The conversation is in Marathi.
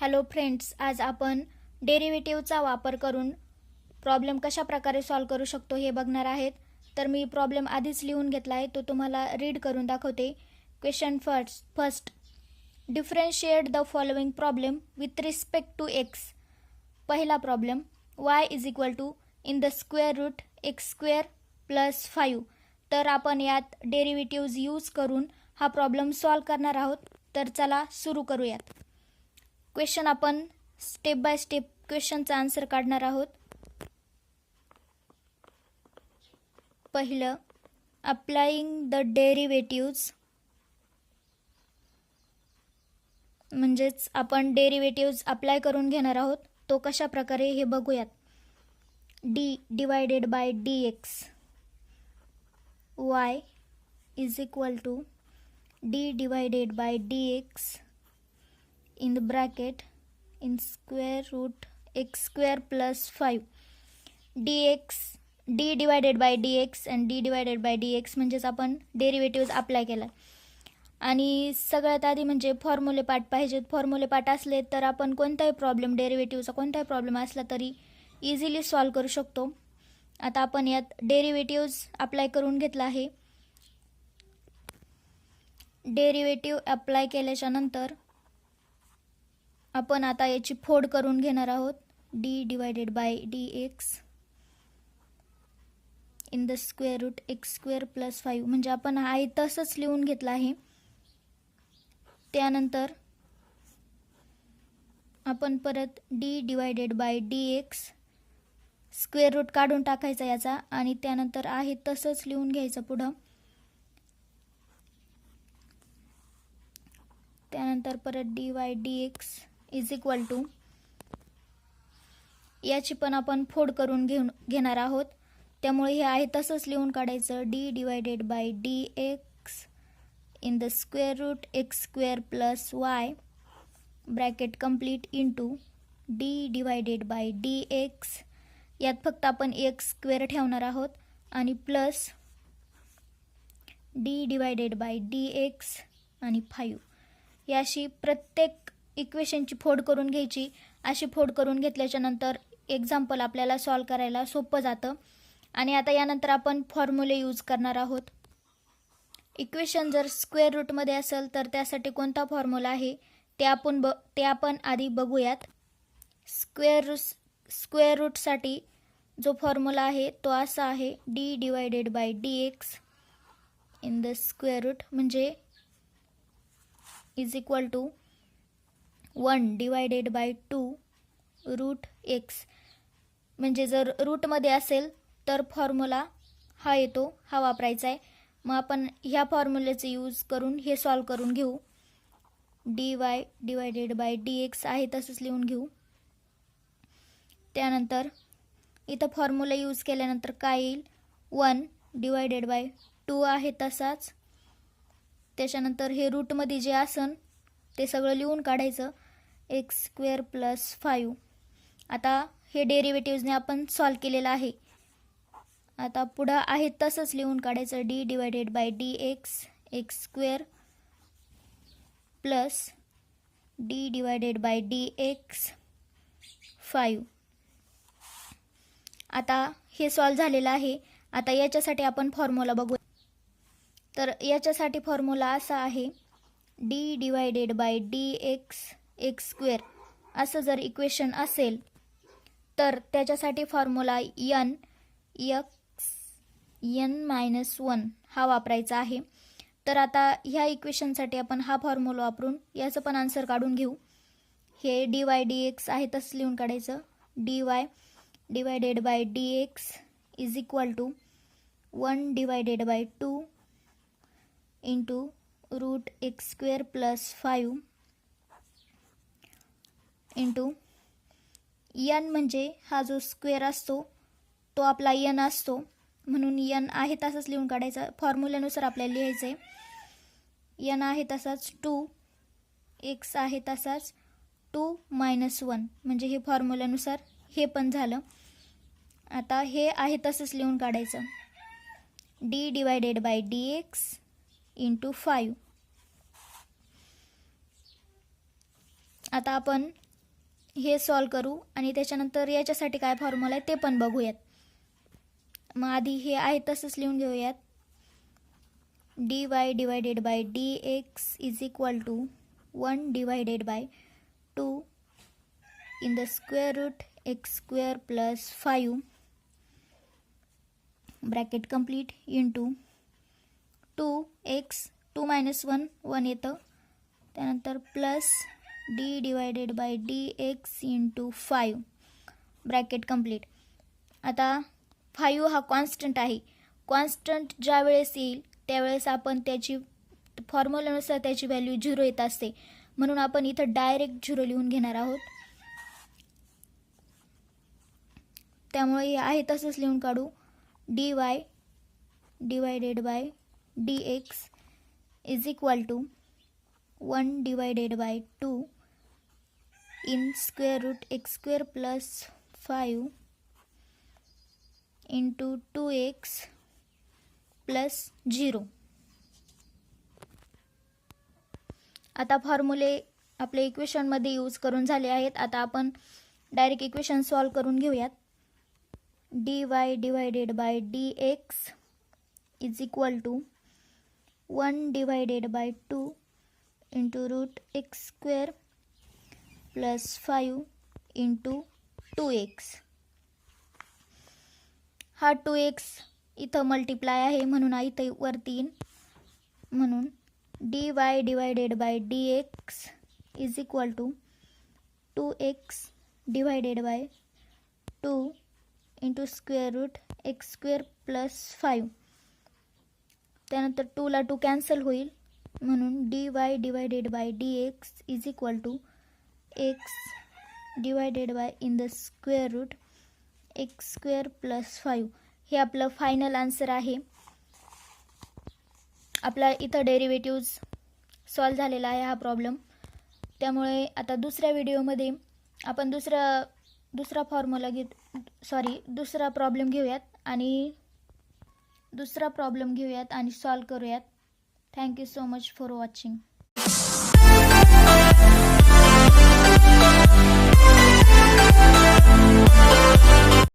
हॅलो फ्रेंड्स, आज आपण डेरिव्हेटिव्हचा वापर करून प्रॉब्लेम कशा प्रकारे सॉल्व करू शकतो हे बघणार आहेत. तर मी प्रॉब्लेम आधीच लिहून घेतला आहे, तो तुम्हाला रीड करून दाखवते. Question first differentiate the following problem with respect to x. पहिला problem y is equal to in the square root x square plus 5. तर आपण यात डेरिव्हेटिव्ज यूज करून हा प्रॉब्लेम सॉल्व करणार आहोत. तर चला सुरू करूयात. क्वेश्चन आपण स्टेप बाय स्टेप क्वेश्चनचा आन्सर काढणार आहोत. पहिलं, अप्लाइंग द डेरिव्हेटिव्ज, म्हणजेच आपण डेरिव्हेटिव्ज अप्लाय करून घेणार आहोत. तो कशा प्रकारे हे बघूयात. D divided by d x y is equal to d divided by d x in the bracket in square root x square plus 5 dx. d divided by dx and d divided by dx म्हणजेच आपण डेरिव्हेटिव्ज अप्लाय केला. आणि सगळ्यात आधी म्हणजे फॉर्म्युले पार्ट पाहिजेत. फॉर्म्युले पार्ट असले तर आपण कोणताही प्रॉब्लेम, डेरिव्हेटिव्हचा कोणताही प्रॉब्लेम असला तरी इझिली सॉल्व करू शकतो. आता आपण यात डेरिव्हेटिव्ज अप्लाय करून घेतला आहे. डेरिव्हेटिव्ह अप्लाय केल्याच्या नंतर आपण आता याची फोड करून घेणार आहोत. D divided by d x in the square root x square plus 5 म्हणजे आपण आहे तसंच लिहून घेतलं आहे. त्यानंतर आपण परत d divided by d x square root काढून टाकायचा याचा आणि त्यानंतर आहे तसंच लिहून घ्यायचं पुढं. त्यानंतर परत d y d x is equal to, याची पण आपण फोड करून घेणार आहोत. त्यामुळे हे आहे तसंच लिहून काढायचं. D divided by d x in the square root x square plus y bracket complete into d divided by d x, यात फक्त आपण एक्स स्क्वेअर ठेवणार आहोत आणि plus d divided by d x आणि 5. याशी प्रत्येक इक्वेशनची फोड करून घ्यायची. अशी फोड करून घेतल्याच्या नंतर एक्झाम्पल आपल्याला सॉल्व करायला सोपं जातं. आणि आता यानंतर आपण फॉर्म्युले यूज करणार आहोत. इक्वेशन जर स्क्वेअर रूटमध्ये असेल तर त्यासाठी कोणता फॉर्म्युला आहे ते आपण आधी बघूयात. स्क्वेअर रूटसाठी जो फॉर्म्युला आहे तो असा आहे. D divided by d x in the square root म्हणजे is equal to 1 divided by 2 root x. म्हणजे जर रूटमध्ये असेल तर फॉर्म्युला हा येतो, हा वापरायचा आहे. मग आपण ह्या फॉर्म्युलेचे यूज करून हे सॉल्व करून घेऊ. D y divided by d x आहे तसंच लिहून घेऊ. त्यानंतर इथं फॉर्म्युला यूज केल्यानंतर काय येईल, 1 डिवायडेड बाय 2 आहे तसाच. त्याच्यानंतर हे रूटमध्ये जे असन ते सगळं लिहून काढायचं. X square plus 5. आता हे डेरिव्हेटिव्हजने आपण सॉल्व केलेलं आहे. आता पुढं आहे तसंच लिहून काढायचं. D divided by d x x square plus d divided by d x 5. आता हे सॉल्व झालेलं आहे. आता याच्यासाठी आपण फॉर्म्युला बघू. तर याच्यासाठी फॉर्म्युला असा आहे. D divided by d x x square असं जर इक्वेशन असेल तर त्याच्यासाठी फॉर्म्युला एन -1 हा वापरायचा आहे. तर आता ह्या इक्वेशनसाठी आपण हा फॉर्म्युला वापरून याचं पण आन्सर काढून घेऊ. हे डी वाय डी एक्स आहे तसं लिहून काढायचं. D y divided by d x is equal to 1 divided by 2 into root x square plus 5 into यन म्हणजे हा जो स्क्वेअर असतो तो आपला यन असतो म्हणून यन आहे तसंच लिहून काढायचा. फॉर्म्युल्यानुसार आपल्याला लिहायचं आहे. यन आहे तसाच 2, एक्स आहे तसाच 2 - 1 म्हणजे हे फॉर्म्युल्यानुसार हे पण झालं. आता हे आहे तसंच लिहून काढायचं. D divided by d x into 5. आता आपण हे सॉल्व करू आणि त्याच्यानंतर याच्यासाठी काय फॉर्म्युला आहे ते पण बघूयात. मग आधी हे आहे तसंच लिहून घेऊयात. dy divided by dx is equal to 1 divided by 2 in the square root x square plus 5 bracket complete into 2x 2 minus 1 1 येतं, त्यानंतर plus d divided by dx into 5 bracket complete. आता 5 हा कॉन्स्टंट आहे. कॉन्स्टंट ज्या वेळेस येईल त्यावेळेस आपण त्याची फॉर्म्युल्यानुसार त्याची व्हॅल्यू 0 येत असते, म्हणून आपण इथं डायरेक्ट 0 लिहून घेणार आहोत. त्यामुळे हे आहे तसंच लिहून काढू. dy divided by dx is equal to 1 divided by 2 in square root x square plus 5 into 2x plus 0. आता फॉर्म्युले आपले इक्वेशनमध्ये यूज करून झाले आहेत. आता आपण डायरेक्ट इक्वेशन सॉल्व करून घेऊयात. dy divided by dx is equal to 1 divided by 2 into root x square plus 5 into 2x. हा 2x इथं मल्टिप्लाय आहे म्हणून इथं वरती येईन, म्हणून dy divided by dx is equal to 2x divided by 2 into square root x square plus 5. त्यानंतर 2ला 2 कॅन्सल होईल, म्हणून dy divided by dx is equal to x divided by in the square root x square plus 5. हे आपलं फायनल आन्सर आहे. आपला इथं डेरिव्हेटिव्ज सॉल्व झालेला आहे हा प्रॉब्लेम. त्यामुळे आता दुसऱ्या व्हिडिओमध्ये आपण दुसरा प्रॉब्लेम घेऊयात आणि सॉल्व करूयात. Thank you so much for watching.